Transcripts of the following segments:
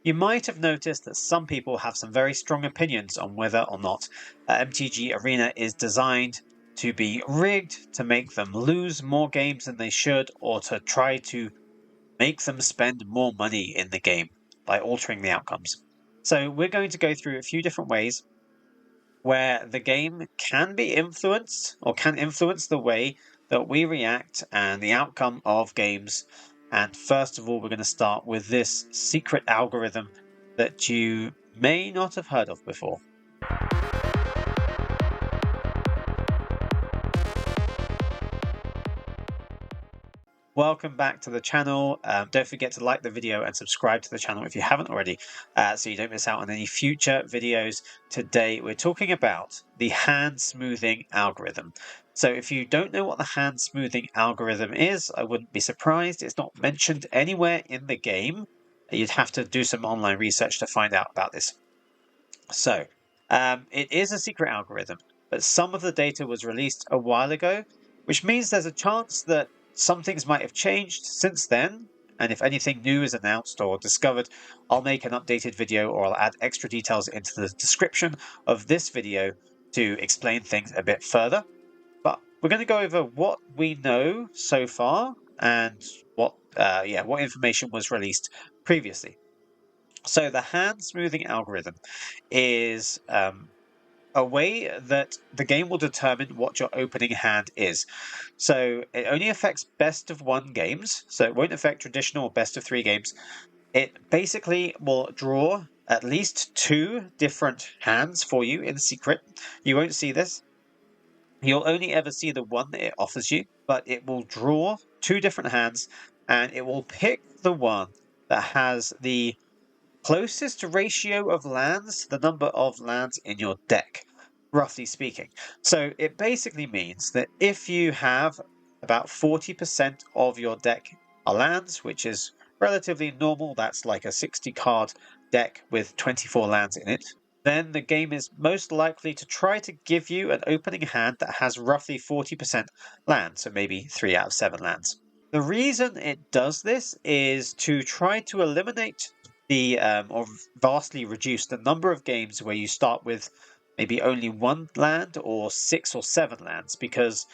You might have noticed that some people have some very strong opinions on whether or not MTG Arena is designed to be rigged to make them lose more games than they should, or to try to make them spend more money in the game by altering the outcomes. So we're going to go through a few different ways where the game can be influenced or can influence the way that we react and the outcome of games. And first of all, we're going to start with this secret algorithm that you may not have heard of before. Welcome back to the channel. Don't forget to like the video and subscribe to the channel if you haven't already, so you don't miss out on any future videos. Today we're talking about the hand smoothing algorithm. So if you don't know what the hand smoothing algorithm is, I wouldn't be surprised. It's not mentioned anywhere in the game. You'd have to do some online research to find out about this. So it is a secret algorithm, but some of the data was released a while ago, which means there's a chance that some things might have changed since then, and if anything new is announced or discovered, I'll make an updated video or I'll add extra details into the description of this video to explain things a bit further. But we're going to go over what we know so far and what information was released previously. So the hand smoothing algorithm is a way that the game will determine what your opening hand is. So it only affects best of 1 games, so it won't affect traditional best of 3 games. It basically will draw at least 2 different hands for you in secret. You won't see this. You'll only ever see the one that it offers you, but it will draw 2 different hands, and it will pick the one that has the closest ratio of lands, the number of lands in your deck, roughly speaking. So it basically means that if you have about 40% of your deck are lands, which is relatively normal, that's like a 60 card deck with 24 lands in it, then the game is most likely to try to give you an opening hand that has roughly 40% lands, so maybe 3 out of 7 lands. The reason it does this is to try to eliminate or vastly reduce the number of games where you start with maybe only 1 land or 6 or 7 lands, because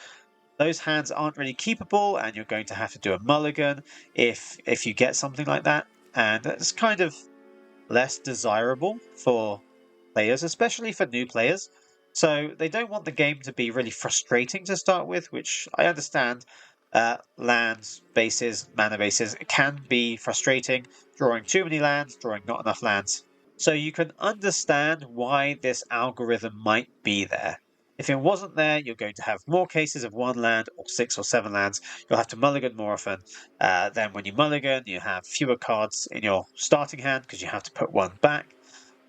those hands aren't really keepable and you're going to have to do a mulligan if you get something like that, and it's kind of less desirable for players, especially for new players. So they don't want the game to be really frustrating to start with, which I understand. Lands bases, mana bases can be frustrating, drawing too many lands, drawing not enough lands. So you can understand why this algorithm might be there. If it wasn't there, you're going to have more cases of 1 land or 6 or 7 lands. You'll have to mulligan more often. Then when you mulligan, you have fewer cards in your starting hand because you have to put 1 back.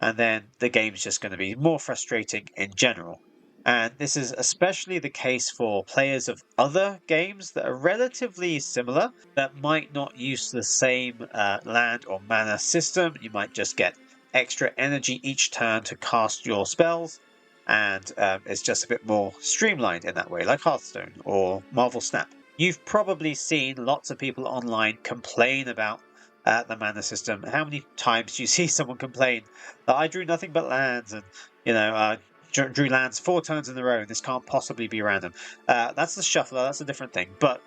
And then the game's just going to be more frustrating in general. And this is especially the case for players of other games that are relatively similar, that might not use the same land or mana system. You might just get extra energy each turn to cast your spells, and it's just a bit more streamlined in that way, like Hearthstone or Marvel Snap. You've probably seen lots of people online complain about the mana system. How many times do you see someone complain that I drew nothing but lands, and drew lands 4 turns in a row, and this can't possibly be random? That's the shuffler, that's a different thing. But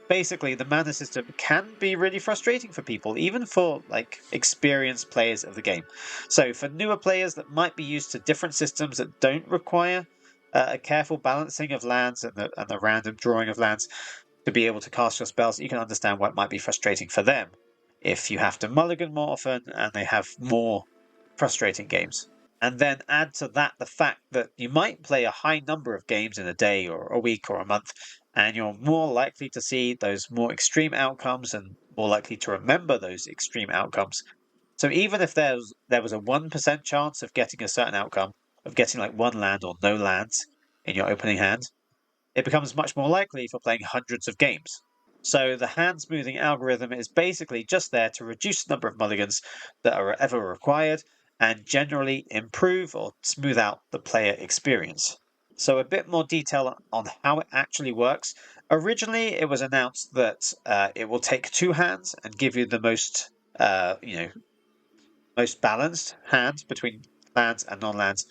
basically, the mana system can be really frustrating for people, even for like experienced players of the game. So for newer players that might be used to different systems that don't require a careful balancing of lands and the random drawing of lands to be able to cast your spells, you can understand why it might be frustrating for them if you have to mulligan more often and they have more frustrating games. And then add to that the fact that you might play a high number of games in a day or a week or a month, and you're more likely to see those more extreme outcomes and more likely to remember those extreme outcomes. So even if there was a 1% chance of getting a certain outcome, of getting like 1 land or no lands in your opening hand, it becomes much more likely for playing hundreds of games. So the hand smoothing algorithm is basically just there to reduce the number of mulligans that are ever required and generally improve or smooth out the player experience. So a bit more detail on how it actually works. Originally, it was announced that it will take 2 hands and give you the most, most balanced hand between lands and non-lands.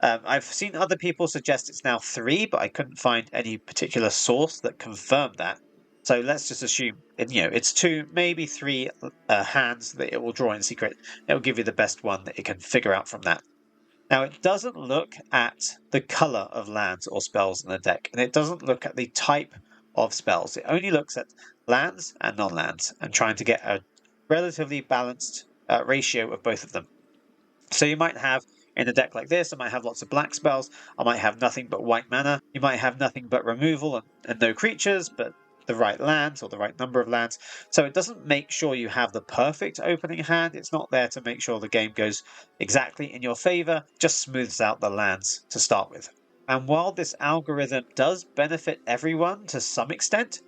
I've seen other people suggest it's now 3, but I couldn't find any particular source that confirmed that. So let's just assume it's 2, maybe 3 hands that it will draw in secret. It will give you the best one that it can figure out from that. Now, it doesn't look at the color of lands or spells in the deck, and it doesn't look at the type of spells. It only looks at lands and non-lands and trying to get a relatively balanced ratio of both of them. So you might have, in a deck like this, I might have lots of black spells, I might have nothing but white mana, you might have nothing but removal and no creatures, but the right lands or the right number of lands. So it doesn't make sure you have the perfect opening hand. It's not there to make sure the game goes exactly in your favor, just smooths out the lands to start with. And while this algorithm does benefit everyone to some extent,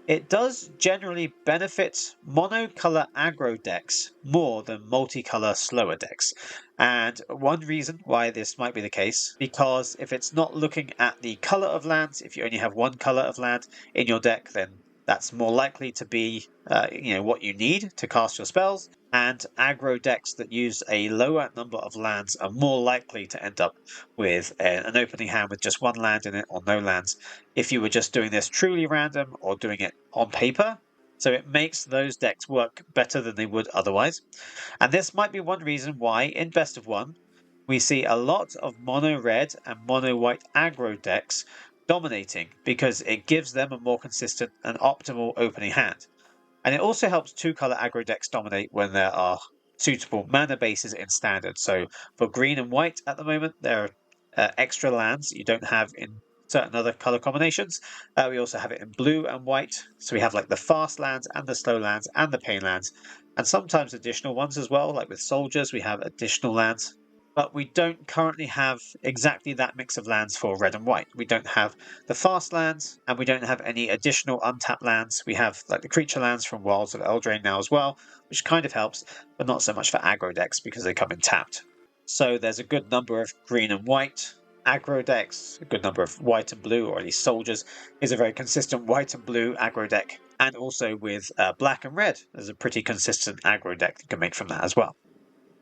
it does generally benefit monocolor aggro decks more than multicolor slower decks. And one reason why this might be the case, because if it's not looking at the color of lands, if you only have one color of land in your deck, then that's more likely to be what you need to cast your spells. And aggro decks that use a lower number of lands are more likely to end up with an opening hand with just one land in it or no lands if you were just doing this truly random or doing it on paper. So it makes those decks work better than they would otherwise. And this might be one reason why in Best of One we see a lot of mono red and mono white aggro decks dominating because it gives them a more consistent and optimal opening hand. And it also helps two-color aggro decks dominate when there are suitable mana bases in standard. So for green and white at the moment, there are extra lands you don't have in certain other color combinations. We also have it in blue and white. So we have like the fast lands and the slow lands and the pain lands, and sometimes additional ones as well. Like with soldiers, we have additional lands. But we don't currently have exactly that mix of lands for red and white. We don't have the fast lands, and we don't have any additional untapped lands. We have like the creature lands from Wilds of Eldraine now as well, which kind of helps, but not so much for aggro decks because they come in tapped. So there's a good number of green and white aggro decks, a good number of white and blue, or at least soldiers is a very consistent white and blue aggro deck. And also with black and red, there's a pretty consistent aggro deck you can make from that as well.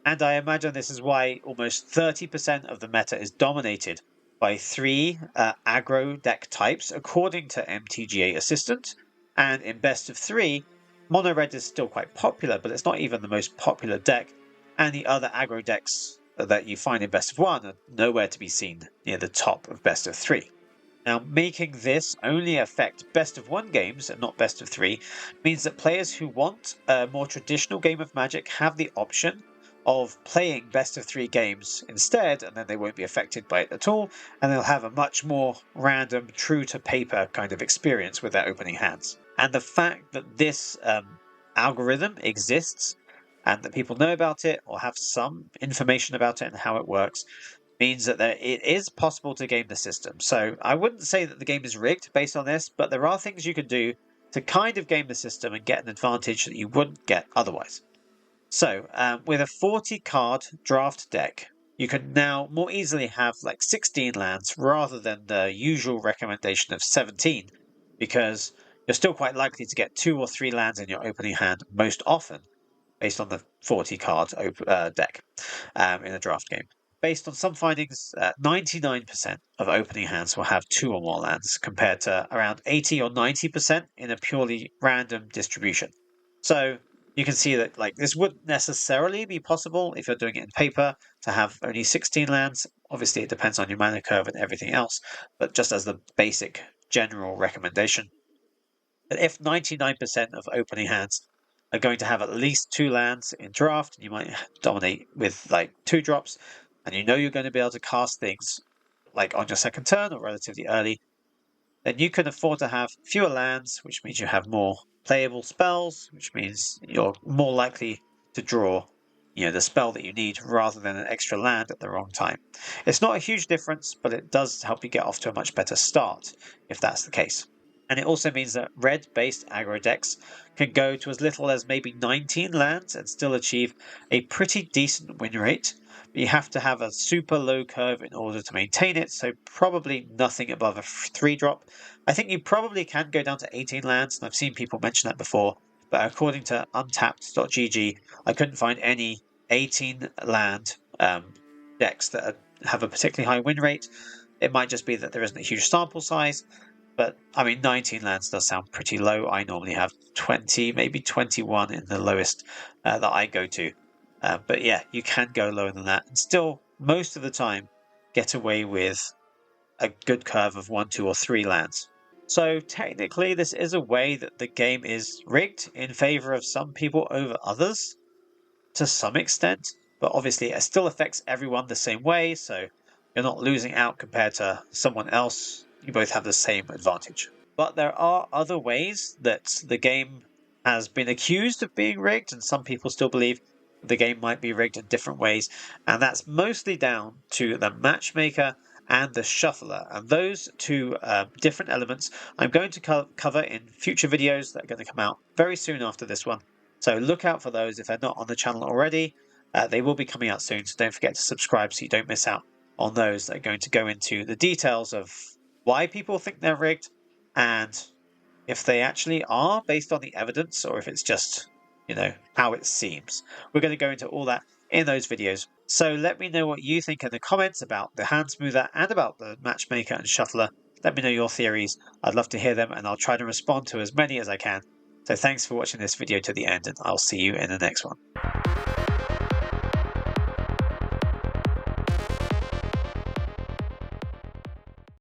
And I imagine this is why almost 30% of the meta is dominated by 3 aggro deck types, according to MTGA Assistant. And in Best of 3, Mono Red is still quite popular, but it's not even the most popular deck. And the other aggro decks that you find in Best of 1 are nowhere to be seen near the top of Best of 3. Now, making this only affect Best of 1 games and not Best of 3 means that players who want a more traditional game of Magic have the option of playing best of 3 games instead, and then they won't be affected by it at all, and they'll have a much more random, true to paper kind of experience with their opening hands. And the fact that this algorithm exists and that people know about it or have some information about it and how it works means that it is possible to game the system. So I wouldn't say that the game is rigged based on this, but there are things you can do to kind of game the system and get an advantage that you wouldn't get otherwise. So, with a 40 card draft deck, you can now more easily have like 16 lands rather than the usual recommendation of 17, because you're still quite likely to get 2 or 3 lands in your opening hand most often, based on the 40 card deck in a draft game. Based on some findings, 99% of opening hands will have 2 or more lands, compared to around 80 or 90% in a purely random distribution. So you can see that this wouldn't necessarily be possible if you're doing it in paper to have only 16 lands. Obviously, it depends on your mana curve and everything else, but just as the basic general recommendation, that if 99% of opening hands are going to have at least 2 lands in draft, and you might dominate with 2 drops, and you know you're going to be able to cast things like on your second turn or relatively early, then you can afford to have fewer lands, which means you have more playable spells, which means you're more likely to draw the spell that you need rather than an extra land at the wrong time. It's not a huge difference, but it does help you get off to a much better start if that's the case. And it also means that red-based aggro decks can go to as little as maybe 19 lands and still achieve a pretty decent win rate. But you have to have a super low curve in order to maintain it, so probably nothing above a 3-drop. I think you probably can go down to 18 lands, and I've seen people mention that before, but according to untapped.gg, I couldn't find any 18 land decks that have a particularly high win rate. It might just be that there isn't a huge sample size, but I mean, 19 lands does sound pretty low. I normally have 20, maybe 21 in the lowest that I go to. But yeah, you can go lower than that and still, most of the time, get away with a good curve of 1, 2, or 3 lands. So technically, this is a way that the game is rigged in favor of some people over others to some extent, but obviously it still affects everyone the same way, so you're not losing out compared to someone else. You both have the same advantage. But there are other ways that the game has been accused of being rigged, and some people still believe the game might be rigged in different ways, and that's mostly down to the matchmaker and the shuffler. And those two different elements I'm going to cover in future videos that are going to come out very soon after this one. So look out for those if they're not on the channel already. They will be coming out soon, so don't forget to subscribe so you don't miss out on those that are going to go into the details of why people think they're rigged and if they actually are based on the evidence or if it's just, how it seems. We're going to go into all that in those videos. So let me know what you think in the comments about the hand smoother and about the matchmaker and shuffler. Let me know your theories. I'd love to hear them and I'll try to respond to as many as I can. So thanks for watching this video to the end and I'll see you in the next one.